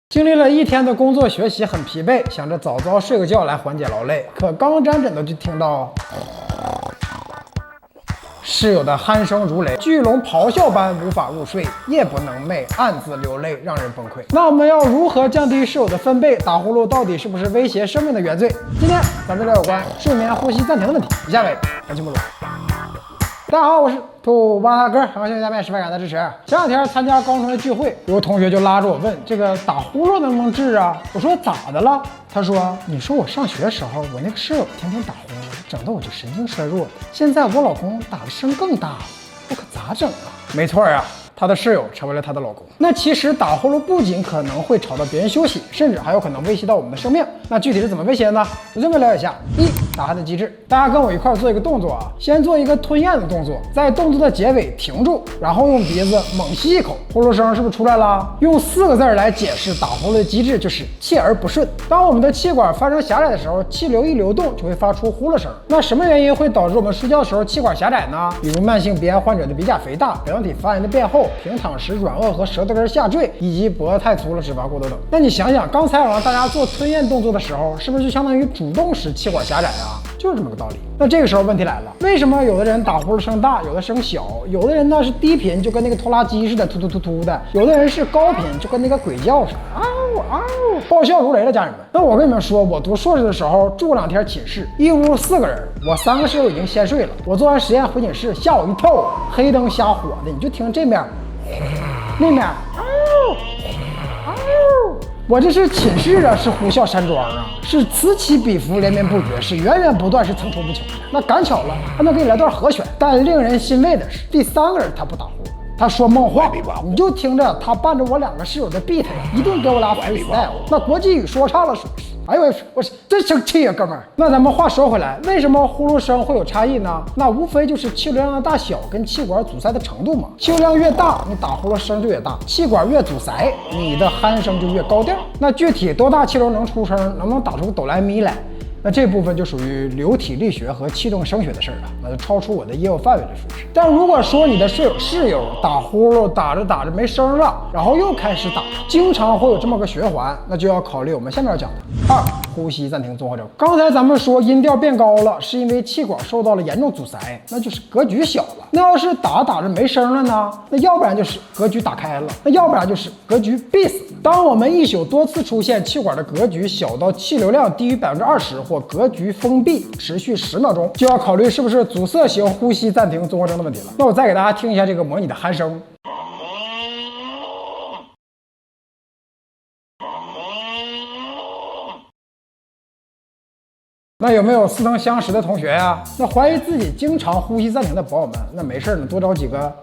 经历了一天的工作学习，很疲惫，想着早早睡个觉来缓解劳累。可刚沾枕头就听到室友的鼾声如雷，巨龙咆哮般无法入睡，夜不能寐，暗自流泪，让人崩溃。那我们要如何降低室友的分贝？打呼噜到底是不是威胁生命的原罪？今天咱们聊有关睡眠呼吸暂停的问题。以下为本期目录。大家好，我是土巴哥，很高兴大家10万感的支持。前两天参加高中的聚会，有个同学就拉着我问：“这个打呼噜能不能治啊？”我说：“咋的了？”他说：“你说我上学的时候，我那个室友天天打呼噜，整得我就神经衰弱的。现在我老公打的声更大了，我可咋整啊？”没错呀。她的室友成为了她的老公。那其实打呼噜不仅可能会吵到别人休息，甚至还有可能威胁到我们的生命。那具体是怎么威胁呢？我这么了解一下：一、打鼾的机制。大家跟我一块做一个动作啊，先做一个吞咽的动作，在动作的结尾停住，然后用鼻子猛吸一口，呼噜声是不是出来了？用4个字来解释打呼噜的机制，就是气而不顺。当我们的气管发生狭窄的时候，气流一流动就会发出呼噜声。那什么原因会导致我们睡觉的时候气管狭窄呢？比如慢性鼻炎患者的鼻甲肥大、表腔体发炎的变厚、平躺时软腭和舌头根下坠，以及脖子太粗了、脂肪过多等。那你想想，刚才我让大家做吞咽动作的时候，是不是就相当于主动使气管狭窄啊？就是这么个道理。那这个时候问题来了，为什么有的人打呼噜声大，有的声小？有的人呢是低频，就跟那个拖拉机似的，突突突突的；有的人是高频，就跟那个鬼叫似的，嗷嗷，爆笑如雷了，家人们。那我跟你们说，我读硕士的时候住过2天寝室，一屋4个人，我3个室友已经先睡了。我做完实验回寝室，吓我一跳，黑灯瞎火的，你就听这面。那面，我这是寝室啊，是呼啸山庄啊，是此起彼伏，连绵不绝，是源源不断，是层出不穷的。那赶巧了，还能给你来段和弦。但令人欣慰的是，第3个人他不打呼噜，他说梦话，你就听着他伴着我2个室友的 beat 一顿给我俩 freestyle， 那国际语说唱了属于是。哎呦我真生气啊，哥们儿！那咱们话说回来，为什么呼噜声会有差异呢？那无非就是气流量的大小跟气管阻塞的程度嘛。气流量越大，你打呼噜声就越大；气管越阻塞，你的鼾声就越高调。那具体多大气流能出声，能不能打出哆来咪来？那这部分就属于流体力学和气动声学的事儿了，那就超出我的业务范围了，属实。但如果说你的室友打呼噜打着打着没声了，然后又开始打，经常会有这么个循环，那就要考虑我们下面要讲的2、呼吸暂停综合征。刚才咱们说音调变高了，是因为气管受到了严重阻塞，那就是格局小了。那要是打着没声了呢？那要不然就是格局打开了，那要不然就是格局闭死。当我们一宿多次出现气管的格局小到气流量低于20%或格局封闭持续10秒钟，就要考虑是不是阻塞型呼吸暂停综合征的问题了。那我再给大家听一下这个模拟的鼾声。那有没有似曾相识的同学呀？那怀疑自己经常呼吸暂停的宝友们，那没事呢，多找几个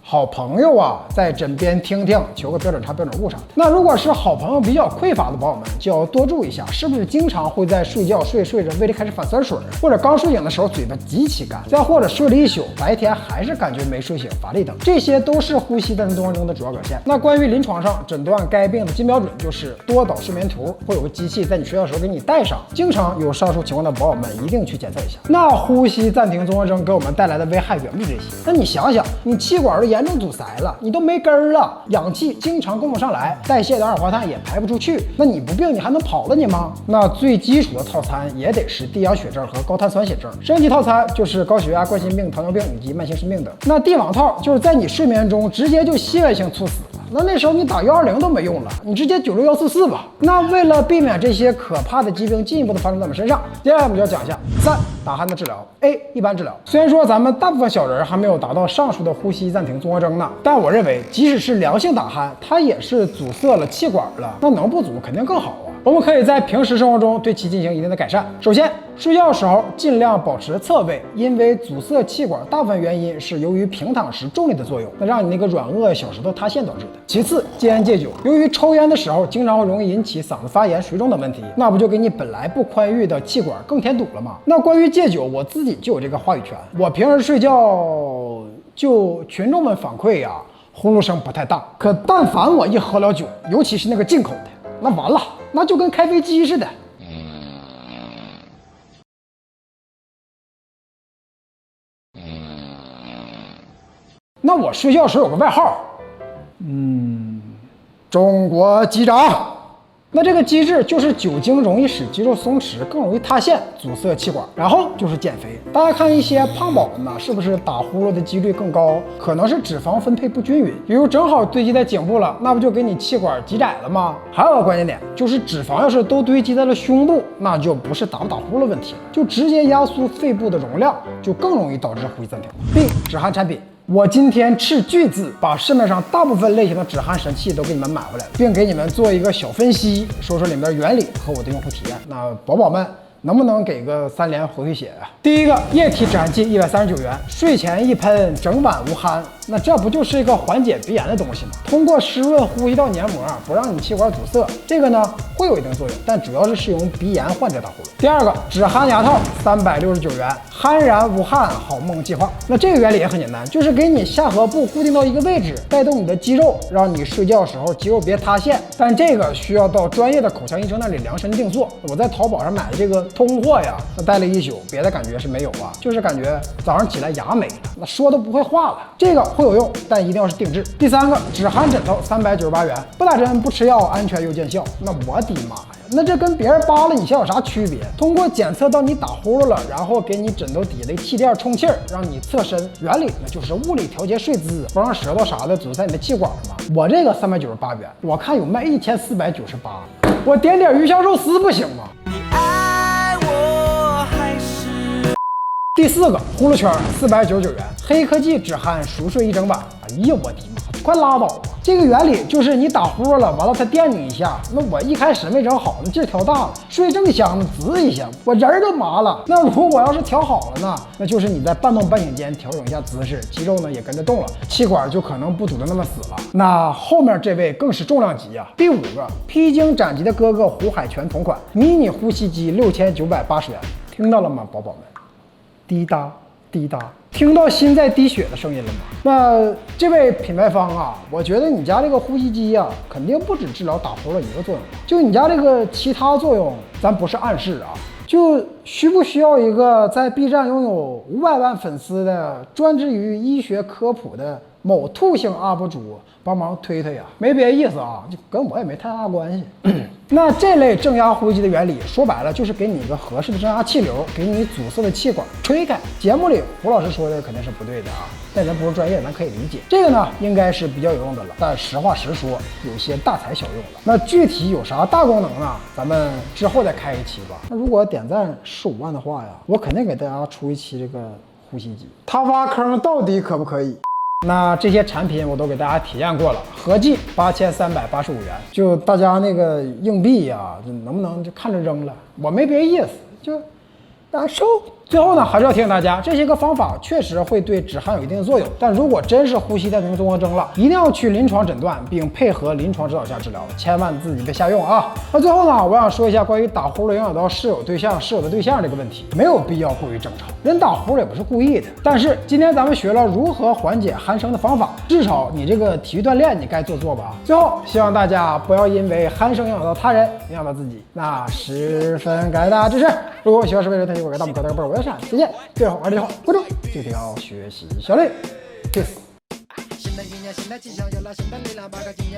好朋友啊，在枕边听听，求个标准差标准误啥的。那如果是好朋友比较匮乏的宝友们，就要多注意一下，是不是经常会在睡觉睡着胃里开始反酸水，或者刚睡醒的时候嘴巴极其干，再或者睡了一宿，白天还是感觉没睡醒乏力等，这些都是呼吸暂停综合征的主要表现。那关于临床上诊断该病的金标准就是多导睡眠图，会有个机器在你睡觉的时候给你带上。经常有上述情况的宝友们一定去检测一下。那呼吸暂停综合征给我们带来的危害远不止这些。那你想想，你气管都严重阻塞了，你都没根儿了，氧气经常供不上来，代谢的二氧化碳也排不出去，那你不病你还能跑了你吗？那最基础的套餐也得是低氧血症和高碳酸血症，升级套餐就是高血压、冠心病、糖尿病以及慢性肾病等。那帝王套就是在你睡眠中直接就心源性猝死了，那时候你打120都没用了，你直接96144吧。那为了避免这些可怕的疾病进一步的发生在我们身上，接下来我们就要讲一下3、打鼾的治疗。A、一般治疗。虽然说咱们大部分小人还没有达到上述的呼吸暂停综合征呢，但我认为即使是良性打鼾，它也是阻塞了气管了，那能不阻肯定更好啊。我们可以在平时生活中对其进行一定的改善。首先，睡觉的时候尽量保持侧位，因为阻塞气管大部分原因是由于平躺时重力的作用，那让你那个软腭、小石头塌陷导致的。其次，戒烟戒酒，由于抽烟的时候经常会容易引起嗓子发炎、水肿等问题，那不就给你本来不宽裕的气管更添堵了吗？那关于戒酒，我自己就有这个话语权。我平时睡觉就群众们反馈呀，呼噜声不太大，可但凡我一喝了酒，尤其是那个进口的，那完了，那就跟开飞机似的。那我睡觉时候有个外号，中国机长。那这个机制就是酒精容易使肌肉松弛，更容易塌陷，阻塞气管。然后就是减肥，大家看一些胖宝们呢，是不是打呼噜的几率更高？可能是脂肪分配不均匀，比如正好堆积在颈部了，那不就给你气管挤窄了吗？还有个关键点就是脂肪要是都堆积在了胸部，那就不是打不打呼噜问题了，就直接压缩肺部的容量，就更容易导致呼吸暂停。B. 止鼾产品。我今天斥巨资把市面上大部分类型的止鼾神器都给你们买回来了，并给你们做一个小分析，说说里面的原理和我的用户体验。那宝宝们能不能给个3连回血啊？第一个液体止鼾器139元，睡前一喷，整晚无鼾。那这不就是一个缓解鼻炎的东西吗？通过湿润呼吸道黏膜，不让你气管阻塞，这个呢会有一定作用，但主要是适用鼻炎患者打呼噜。第二个止鼾牙套369元，酣然无汗，好梦计划。那这个原理也很简单，就是给你下颌部固定到一个位置，带动你的肌肉，让你睡觉时候肌肉别塌陷。但这个需要到专业的口腔医生那里量身定做。我在淘宝上买的这个通货呀，那戴了一宿，别的感觉是没有啊，就是感觉早上起来牙没了，那说都不会话了。这个会有用，但一定要是定制。第三个止鼾枕头398元，不打针不吃药，安全又见效。那我的妈呀，那这跟别人扒拉你笑有啥区别？通过检测到你打呼噜了，然后给你枕头底下的气垫充气儿，让你侧身。原理那就是物理调节睡姿，不让舌头啥的阻塞你的气管嘛。我这个398元，我看有卖1498，我点点鱼香肉丝不行吗？你爱我还是？第四个呼噜圈499元，黑科技止鼾熟睡一整晚。哎呀我的妈，快拉倒吧！这个原理就是你打呼噜了，完了它电你一下，那我一开始没整好，那劲儿调大了，睡正香呢，滋一下，我人儿都麻了。那如果要是调好了呢，那就是你在半梦半醒间调整一下姿势，肌肉呢也跟着动了，气管就可能不堵得那么死了。那后面这位更是重量级啊！第五个披荆斩棘的哥哥胡海泉同款迷你呼吸机6980元，听到了吗，宝宝们？滴答滴答，听到心在滴血的声音了吗？那这位品牌方啊，我觉得你家这个呼吸机啊，肯定不止治疗打呼噜一个作用，就你家这个其他作用，咱不是暗示啊，就需不需要一个在 B 站拥有500万粉丝的专职于医学科普的某兔性 UP 主帮忙推推呀？没别的意思啊，就跟我也没太大关系。那这类正压呼吸机的原理，说白了就是给你一个合适的正压气流，给你阻塞的气管吹开。节目里胡老师说的肯定是不对的啊，但咱不是专业，咱可以理解。这个呢，应该是比较有用的了，但实话实说，有些大材小用了。那具体有啥大功能呢？咱们之后再开一期吧。那如果点赞15万的话呀，我肯定给大家出一期这个呼吸机。它挖坑到底可不可以？那这些产品我都给大家体验过了，合计8385元。就大家那个硬币呀，能不能就看着扔了？我没别意思，就难受。最后呢，还是要提醒大家，这些个方法确实会对止鼾有一定的作用，但如果真是呼吸暂停综合征了，一定要去临床诊断，并配合临床指导下治疗，千万自己别瞎用啊。那最后呢，我想说一下关于打呼噜影响到室友对象这个问题，没有必要过于争吵，人打呼噜也不是故意的。但是今天咱们学了如何缓解鼾声的方法，至少你这个体育锻炼你该做吧。最后希望大家不要因为鼾声影响到他人，影响到自己，那十分感谢大家支持。如果喜欢视频的朋友，给大拇哥，大个背，我要闪，再见。最后还是好，关注这条学习小绿 ，peace。新的一年，新的气象，有了新的力量，把个今年。